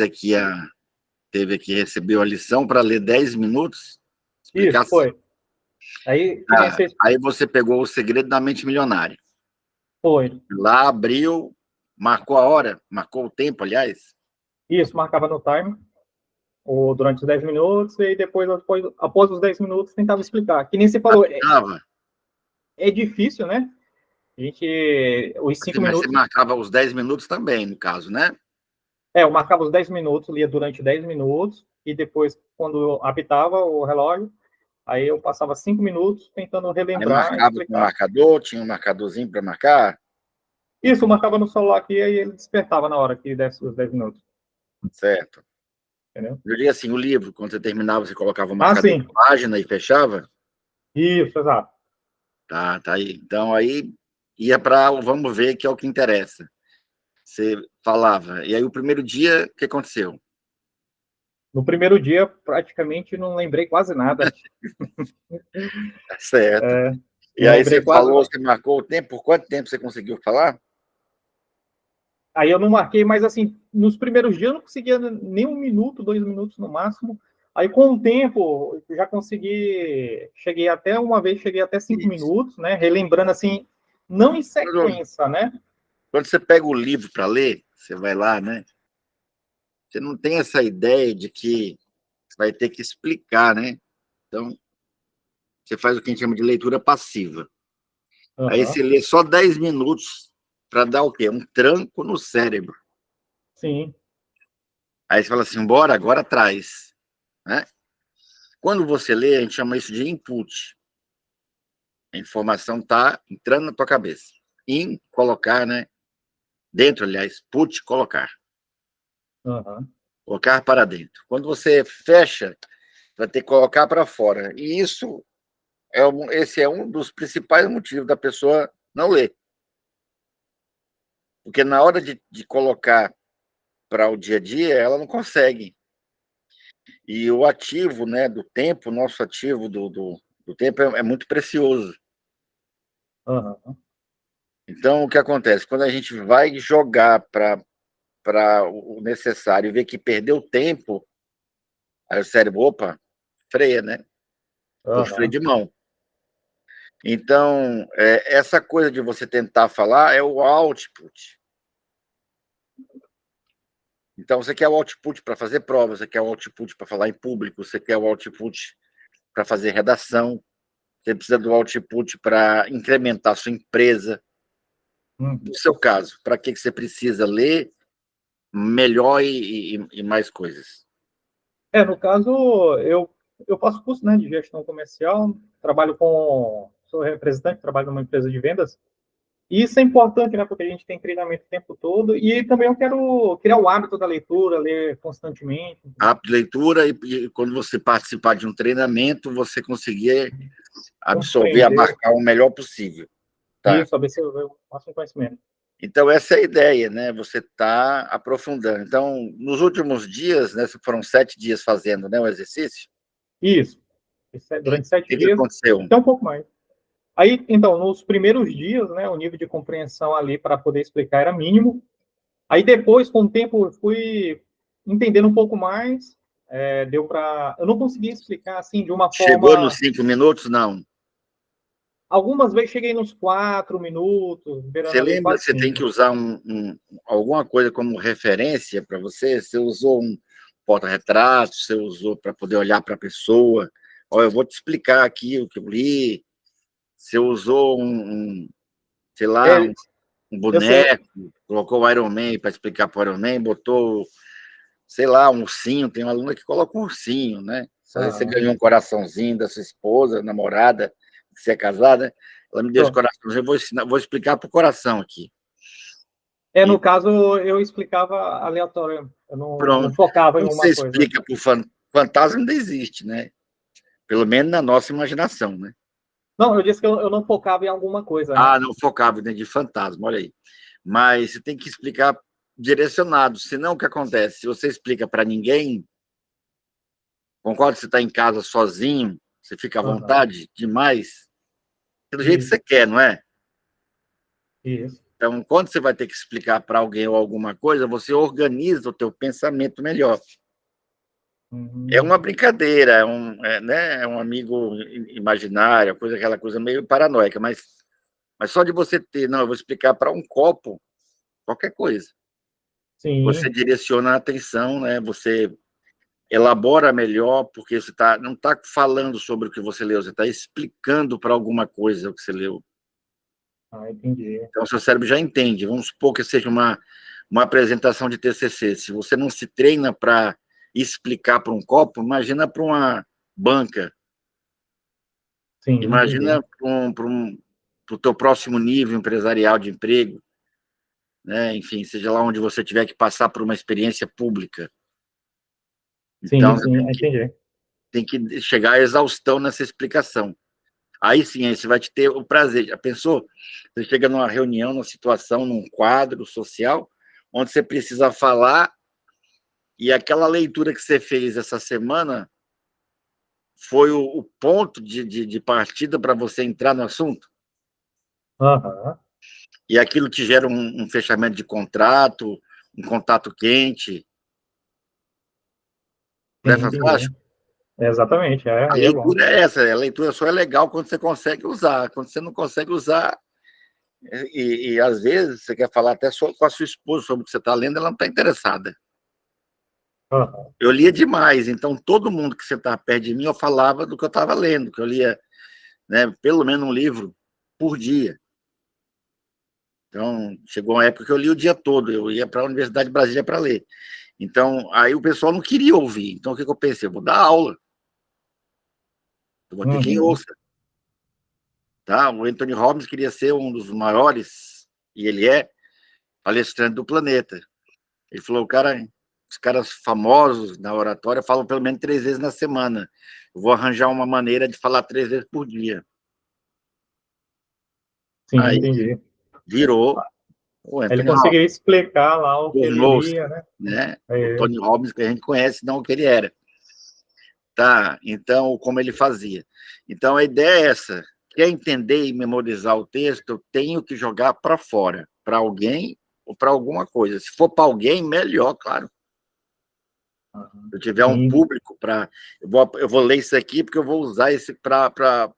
aqui recebeu a lição para ler 10 minutos? Isso, foi. Aí, aí você pegou O Segredo da Mente Milionária. Foi. Lá abriu, marcou a hora, marcou o tempo, aliás. Isso, marcava no timer, ou durante os 10 minutos, e depois, após os 10 minutos, tentava explicar. Que nem você falou, é difícil, né? Os 5 minutos... Mas você marcava os 10 minutos também, no caso, né? Eu marcava os 10 minutos, lia durante 10 minutos, e depois, quando apitava o relógio, aí eu passava 5 minutos tentando relembrar. Aí marcava com o marcador, tinha um marcadorzinho para marcar? Isso, eu marcava no celular aqui, aí ele despertava na hora que desse os 10 minutos. Certo. Entendeu? Eu diria assim, o livro, quando você terminava, você colocava o marcador na página e fechava? Isso, exato. Tá aí. Então, aí ia para vamos ver, que é o que interessa. Você falava. E aí, o primeiro dia, o que aconteceu? No primeiro dia, praticamente, não lembrei quase nada. Certo. E aí você falou, você marcou o tempo? Por quanto tempo você conseguiu falar? Aí eu não marquei, mas assim, nos primeiros dias eu não conseguia nem 1 minuto, 2 minutos no máximo. Aí com o tempo, eu já consegui, cheguei até 5 minutos, né? Relembrando assim, não em sequência, né? Quando você pega o livro para ler, você vai lá, né? Você não tem essa ideia de que você vai ter que explicar, né? Então, você faz o que a gente chama de leitura passiva. Aí você lê só 10 minutos para dar o quê? Um tranco no cérebro. Sim. Aí você fala assim, bora, agora traz. Né? Quando você lê, a gente chama isso de input. A informação está entrando na tua cabeça. Colocar, né? Dentro, aliás, put, colocar. Colocar para dentro. Quando você fecha, vai ter que colocar para fora. E esse é um dos principais motivos da pessoa não ler. Porque na hora de colocar para o dia a dia, ela não consegue. E o ativo, né, do tempo, nosso ativo do tempo é muito precioso. Então, o que acontece? Quando a gente vai jogar para o necessário e vê que perdeu tempo, aí o cérebro, opa, freia, né? Puxa o freio de mão. Então, essa coisa de você tentar falar é o output. Então, você quer o output para fazer prova, você quer o output para falar em público, você quer o output para fazer redação, você precisa do output para incrementar a sua empresa. No seu caso, para que você precisa ler melhor e mais coisas? No caso, eu faço curso, né, de gestão comercial, sou representante, trabalho numa empresa de vendas. E isso é importante, né, porque a gente tem treinamento o tempo todo, e também eu quero criar o hábito da leitura, ler constantemente. Hábito de leitura, e quando você participar de um treinamento, você conseguir absorver, abarcar o melhor possível. Tá? Isso, absorver o máximo conhecimento. Então, essa é a ideia, né? Você está aprofundando. Então, nos últimos dias, né, foram 7 dias fazendo, né, o exercício? Isso. Durante 7 dias. O que aconteceu? Até um pouco mais. Aí, então, nos primeiros dias, né, o nível de compreensão ali para poder explicar era mínimo. Aí depois, com o tempo, eu fui entendendo um pouco mais. Deu para... Eu não conseguia explicar assim de uma forma... Chegou nos 5 minutos, não? Algumas vezes cheguei nos 4 minutos. Você lembra que você tem que usar alguma coisa como referência para você? Você usou um porta-retrato, você usou para poder olhar para a pessoa? Olha, eu vou te explicar aqui o que eu li. Você usou sei lá, um boneco, colocou o Iron Man para explicar para o Iron Man, botou, sei lá, um ursinho. Tem uma aluna que coloca um ursinho, né? Aí você ganhou um coraçãozinho da sua esposa, namorada, que você é casada. Ela me deu esse coraçãozinho, eu vou explicar para o coração aqui. No caso, eu explicava aleatório, eu não focava em uma coisa. Você explica para o fantasma, ainda existe, né? Pelo menos na nossa imaginação, né? Não, eu disse que eu não focava em alguma coisa. Ah, não focava dentro de fantasma, olha aí. Mas você tem que explicar direcionado, senão o que acontece? Se você explica para ninguém, concorda que você está em casa sozinho, você fica à vontade demais, do jeito que você quer, não é? Isso. Então, quando você vai ter que explicar para alguém ou alguma coisa, você organiza o teu pensamento melhor. É uma brincadeira, né, é um amigo imaginário, aquela coisa meio paranoica, mas só de você ter, não, eu vou explicar para um copo, qualquer coisa. Você Sim, direciona a atenção, né, você elabora melhor, porque você não está falando sobre o que você leu, você está explicando para alguma coisa o que você leu. entendi. Então, o seu cérebro já entende. Vamos supor que seja uma apresentação de TCC. Se você não se treina para explicar para um copo, imagina para uma banca, Sim, imagina entendi. para o teu próximo nível empresarial de emprego, né? Enfim, seja lá onde você tiver que passar por uma experiência pública. Sim, Então, você sim, entendi. tem que chegar à exaustão nessa explicação. Aí sim, aí você vai te ter o prazer. Já pensou? Você chega numa reunião, numa situação, num quadro social, onde você precisa falar, e aquela leitura que você fez essa semana foi o ponto de partida para você entrar no assunto, Aham, e aquilo te gera um fechamento de contrato, um contato quente. Não é sim, entendi. fantástico? Exatamente, A aí é bom. leitura é essa, a leitura só é legal quando você consegue usar. Quando você não consegue usar, às vezes você quer falar até só com a sua esposa sobre o que você está lendo, ela não está interessada. Aham, Eu lia demais, então todo mundo que sentava perto de mim, eu falava do que eu estava lendo, que eu lia, né, pelo menos um livro por dia. Então, chegou uma época que eu li o dia todo, eu ia para a Universidade de Brasília para ler. Então, aí o pessoal não queria ouvir. Então, o que eu pensei? Eu vou dar aula, eu vou ter quem uhum, ouça. Tá? O Anthony Robbins queria ser um dos maiores, e ele é, palestrante do planeta. Ele falou, os caras famosos na oratória falam pelo menos 3 vezes na semana. Eu vou arranjar uma maneira de falar 3 vezes por dia. sim, Aí entendi. virou o Ele Anthony conseguiu Robbins, explicar lá o que ele tornou-se, lia, né? né, o É, Tony Robbins que a gente conhece, não o que ele era. Tá? Então, como ele fazia. Então, a ideia é essa. Quer entender e memorizar o texto, eu tenho que jogar para fora, para alguém ou para alguma coisa. Se for para alguém, melhor, claro. Se eu tiver um sim, público para. Eu vou ler isso aqui porque eu vou usar isso para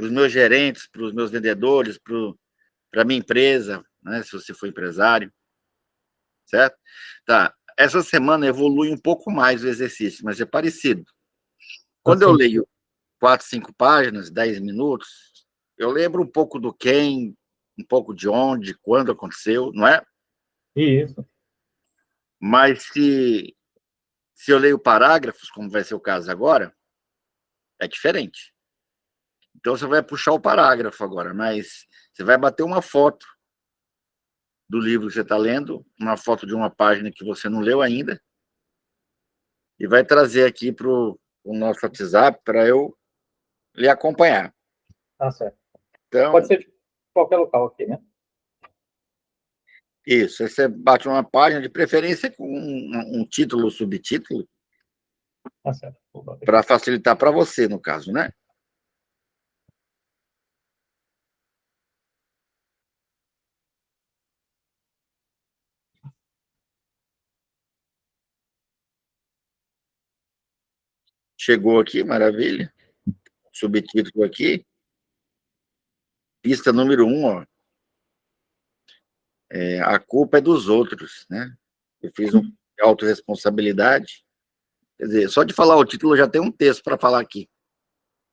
os meus gerentes, para os meus vendedores, para a minha empresa, né? Se você for empresário, certo? Tá. Essa semana evolui um pouco mais o exercício, mas é parecido. Quando eu assim, leio 4, 5 páginas, 10 minutos, eu lembro um pouco do quem, um pouco de onde, quando aconteceu, não é? isso, Mas se eu leio parágrafos, como vai ser o caso agora, é diferente. Então você vai puxar o parágrafo agora, mas você vai bater uma foto do livro que você está lendo, uma foto de uma página que você não leu ainda, e vai trazer aqui para o nosso WhatsApp para eu lhe acompanhar. tá certo. Pode Então, ser de qualquer local aqui, né? isso, aí você bate uma página, de preferência com um título ou subtítulo, Tá certo. Vou botar aqui. para facilitar para você, no caso, né? Chegou aqui, maravilha. Subtítulo aqui, pista número 1, ó. A culpa é dos outros, né? Eu fiz um autorresponsabilidade. Quer dizer, só de falar o título já tem um texto para falar aqui,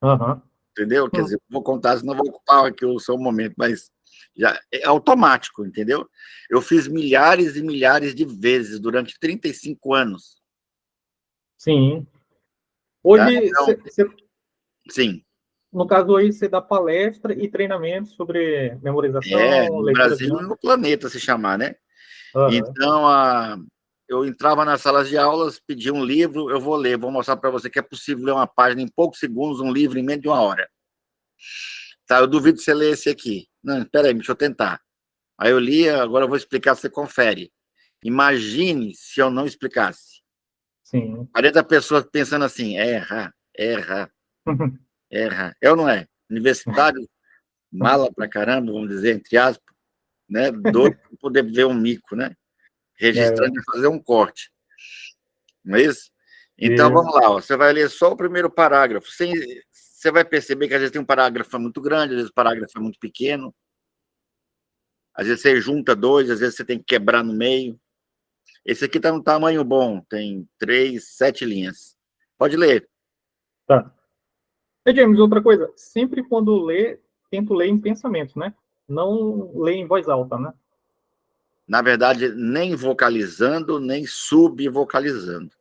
Aham. entendeu? Quer dizer, vou contar, senão vou ocupar aqui o seu momento, mas já é automático, entendeu? Eu fiz milhares e milhares de vezes durante 35 anos, Sim. tá? Hoje, Então, sim, no caso aí, você dá palestra e treinamento sobre memorização, no leitura Brasil e dinâmica. no planeta, se chamar, né? Aham. Então, eu entrava nas salas de aulas, pedia um livro, eu vou ler, vou mostrar para você que é possível ler uma página em poucos segundos, um livro em menos de uma hora. Tá, eu duvido você ler esse aqui. Não, espera aí, deixa eu tentar. Aí eu lia, agora eu vou explicar, você confere. Imagine se eu não explicasse. Sim. 40 pessoas pensando assim, erra, erra, erra. Eu não é. Universitário, mala pra caramba, vamos dizer, entre aspas. né? Doido para poder ver um mico, né? Registrando e fazer um corte. Não é isso? Então, vamos lá. Ó, você vai ler só o primeiro parágrafo. Você vai perceber que às vezes tem um parágrafo muito grande, às vezes o parágrafo é muito pequeno. Às vezes você junta dois, às vezes você tem que quebrar no meio. Esse aqui está no tamanho bom, tem 7 linhas. Pode ler. Tá. E, James, outra coisa, sempre quando lê, tento ler em pensamento, né? Não ler em voz alta, né? Na verdade, nem vocalizando, nem subvocalizando.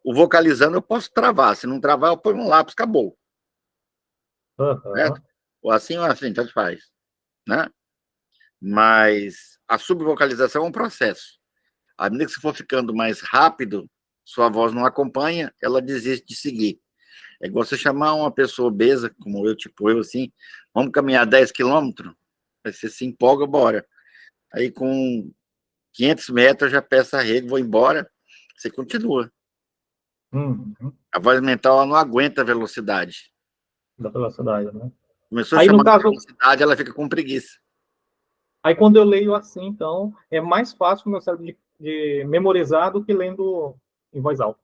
O vocalizando eu posso travar. Se não travar, eu ponho um lápis, acabou. Certo? Ou assim, tanto faz. Né? Mas a subvocalização é um processo. À medida que você for ficando mais rápido, sua voz não acompanha, ela desiste de seguir. É igual você chamar uma pessoa obesa, como eu, tipo eu, assim, vamos caminhar 10 quilômetros, aí você se empolga, bora. Aí com 500 metros, já peço a rede, vou embora, você continua. A voz mental ela não aguenta a velocidade. Da velocidade, né? Começou a Aí, no chamar de caso, velocidade, ela fica com preguiça. aí quando eu leio assim, então, é mais fácil o meu cérebro de memorizar do que lendo em voz alta.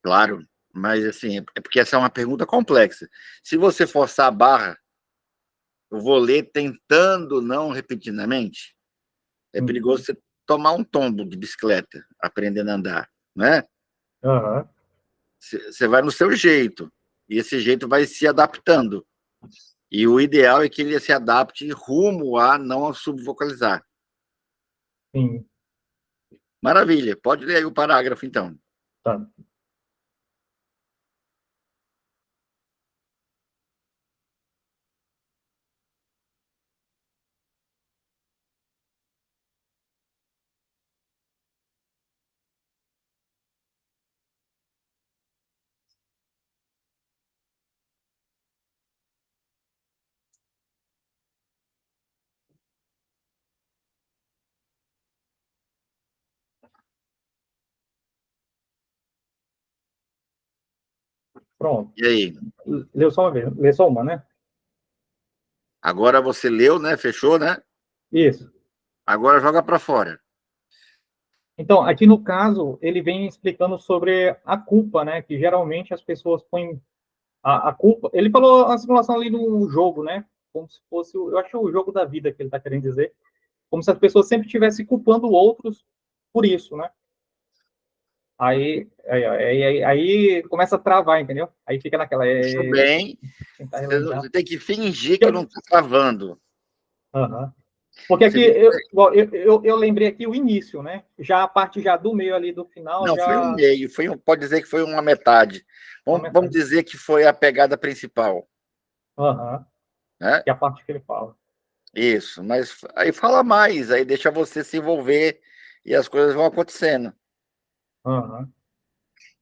Claro, mas assim, é porque essa é uma pergunta complexa. Se você forçar a barra, eu vou ler tentando não repetidamente, é perigoso você tomar um tombo de bicicleta, aprendendo a andar, né? Você vai no seu jeito, e esse jeito vai se adaptando. E o ideal é que ele se adapte rumo a não subvocalizar. Sim. Maravilha, pode ler aí o parágrafo, então. Tá. Pronto. E aí? Leu só uma vez, leu só uma, né? Agora você leu, né? Fechou, né? Isso. Agora joga para fora. Então, aqui no caso, ele vem explicando sobre a culpa, né? Que geralmente as pessoas põem a culpa. Ele falou a simulação ali do jogo, né? Como se fosse, eu acho, o jogo da vida que ele está querendo dizer. Como se as pessoas sempre estivessem culpando outros por isso, né? Aí começa a travar, entendeu? Aí fica naquela. Tudo bem. Tentar relembrar. Você tem que fingir que não está travando. Uhum. Porque aqui, Você tem eu lembrei aqui o início, né? Já a parte já do meio ali, do final, Não, foi um já meio, pode dizer que foi uma metade. uma Vamos metade. dizer que foi a pegada principal. Uhum. Né? Que é a parte que ele fala. Isso, mas aí fala mais, aí deixa você se envolver e as coisas vão acontecendo. Uhum.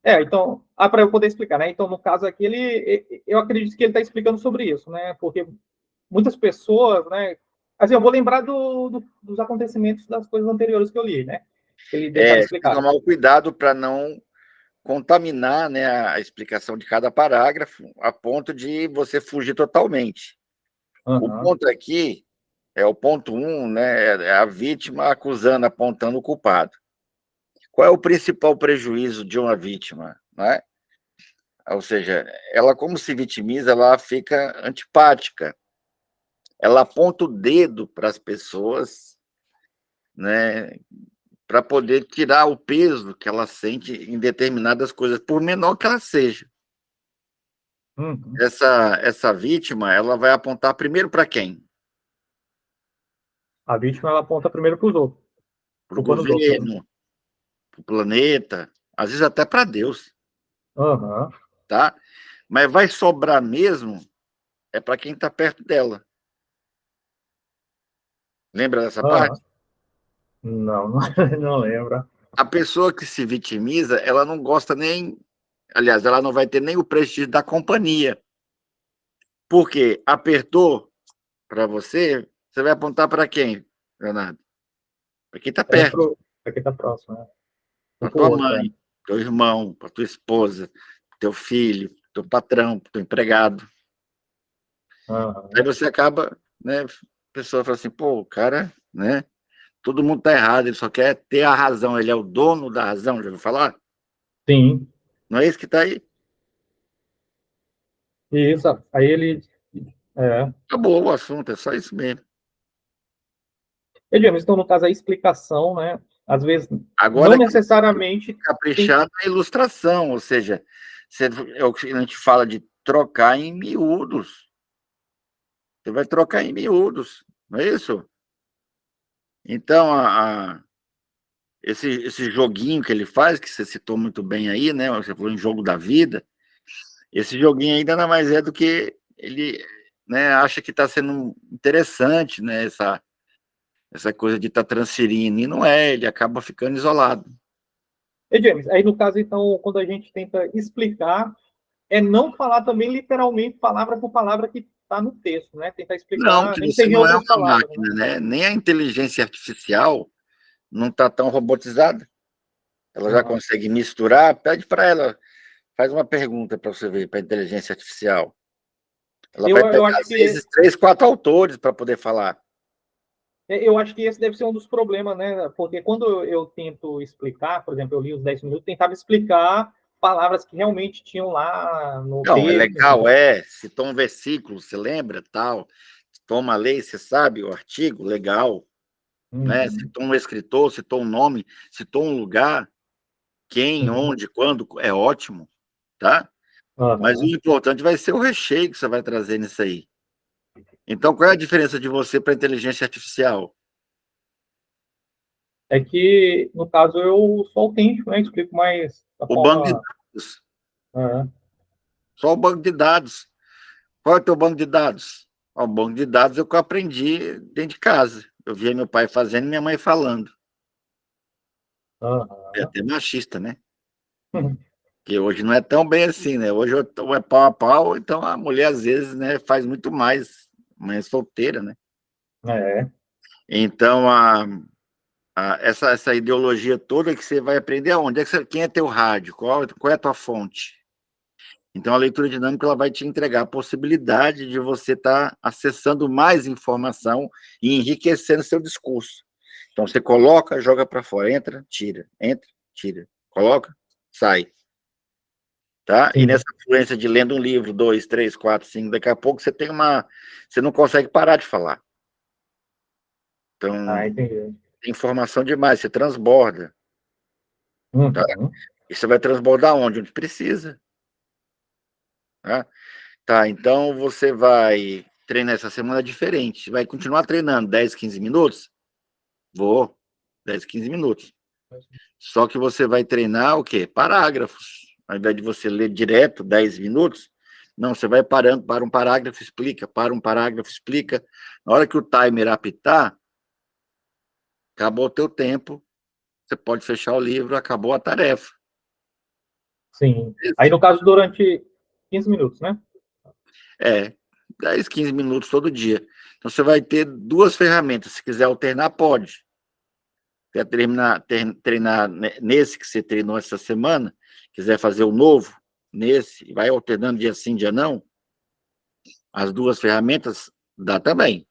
Então, para eu poder explicar, né? Então, no caso aqui, eu acredito que ele está explicando sobre isso, né? Porque muitas pessoas, né? Assim, eu vou lembrar dos acontecimentos das coisas anteriores que eu li, né? Ele deixava Tem que explicado. tomar o cuidado para não contaminar, né, a explicação de cada parágrafo a ponto de você fugir totalmente. O Uhum. ponto aqui é o ponto 1, né, é a vítima acusando, apontando o culpado. Qual é o principal prejuízo de uma vítima? Né? Ou seja, ela, como se vitimiza, ela fica antipática. Ela aponta o dedo para as pessoas, né, para poder tirar o peso que ela sente em determinadas coisas, por menor que ela seja. Uhum. Essa vítima, ela vai apontar primeiro para quem? A vítima, ela aponta primeiro para os outros, Para o culpando os outros, né? governo, para o planeta, às vezes até para Deus, Uhum. tá? Mas vai sobrar mesmo é para quem está perto dela. Lembra dessa Uhum. parte? Não, não lembro. A pessoa que se vitimiza, ela não gosta nem, aliás, ela não vai ter nem o prestígio da companhia. Porque apertou para você, você vai apontar para quem, Leonardo? Para quem está É perto, para quem está próximo, né? E para para o tua outro, mãe, teu irmão, para tua esposa, teu filho, teu patrão, teu empregado. Aí Uhum. você acaba, né? pessoa fala assim, pô, o cara, né? Todo mundo tá errado, ele só quer ter a razão, ele é o dono da razão, já ouviu falar? Sim, Não é isso que tá aí? isso. Aí ele. É. Acabou o assunto, é só isso mesmo. E, James, então, no caso, a explicação, né? Às vezes, não Agora que necessariamente tem. caprichar na ilustração, ou seja, é o que a gente fala de trocar em miúdos. Você vai trocar em miúdos, não é isso? Então, esse joguinho que ele faz, que você citou muito bem aí, né? Você falou em jogo da vida, esse joguinho ainda nada mais é do que ele, né, acha que está sendo interessante, né? Essa coisa de estar transferindo, e não é, ele acaba ficando isolado. E, James, aí no caso, então, quando a gente tenta explicar, é não falar também literalmente palavra por palavra que está no texto, né? Tentar Não, explicar, que nem que você seja em não é outras uma palavras, né? máquina, né? Nem a inteligência artificial não está tão robotizada. Ela já Aham. consegue misturar. Pede para ela, faz uma pergunta para você ver, para a inteligência artificial. Ela vai Eu pegar, acho às vezes, que 3, 4 autores para poder falar. eu acho que esse deve ser um dos problemas, né? Porque quando eu tento explicar, por exemplo, eu li os 10 minutos, tentava explicar palavras que realmente tinham lá no Não, é texto, legal, entendeu? citou um versículo, você lembra, tal, toma a lei, você sabe o artigo, legal, né? Uhum. Citou um escritor, citou um nome, citou um lugar, quem, Sim. onde, quando, é ótimo, tá? Mas o Aham. importante vai ser o recheio que você vai trazer nisso aí. Então, qual é a diferença de você para a inteligência artificial? É que, no caso, eu sou autêntico, né? Explico mais da O banco de forma. dados, Aham. só o banco de dados. Qual é o teu banco de dados? O banco de dados é o que eu aprendi dentro de casa. Eu via meu pai fazendo e minha mãe falando. É Aham. até machista, né? Que hoje não é tão bem assim, né? Hoje é pau a pau, então a mulher às vezes, né, faz muito mais, mãe é solteira, né? É. Então essa ideologia toda que você vai aprender aonde? Quem é teu rádio? Qual é a tua fonte? Então a leitura dinâmica ela vai te entregar a possibilidade de você estar acessando mais informação e enriquecendo seu discurso. Então você coloca, joga para fora, entra, tira, coloca, sai. Tá? E Sim. nessa fluência de lendo um livro, 2, 3, 4, 5, daqui a pouco você não consegue parar de falar. Ah, Então, entendi. tem informação demais, você transborda, tá? Uhum. E você vai transbordar onde? Onde precisa, tá? Tá, então você vai treinar essa semana diferente, vai continuar treinando 10, 15 minutos? Vou, 10, 15 minutos. Só que você vai treinar o quê? Parágrafos. Ao invés de você ler direto 10 minutos, não, você vai parando, para um parágrafo, explica, para um parágrafo, explica. Na hora que o timer apitar, acabou o teu tempo, você pode fechar o livro, acabou a tarefa. Sim. Aí, no caso, durante 15 minutos, né? É, 10, 15 minutos todo dia. Então você vai ter duas ferramentas. Se quiser alternar, pode. Quer treinar nesse que você treinou essa semana, quiser fazer o novo, nesse, vai alternando dia sim, dia não, as duas ferramentas dá também.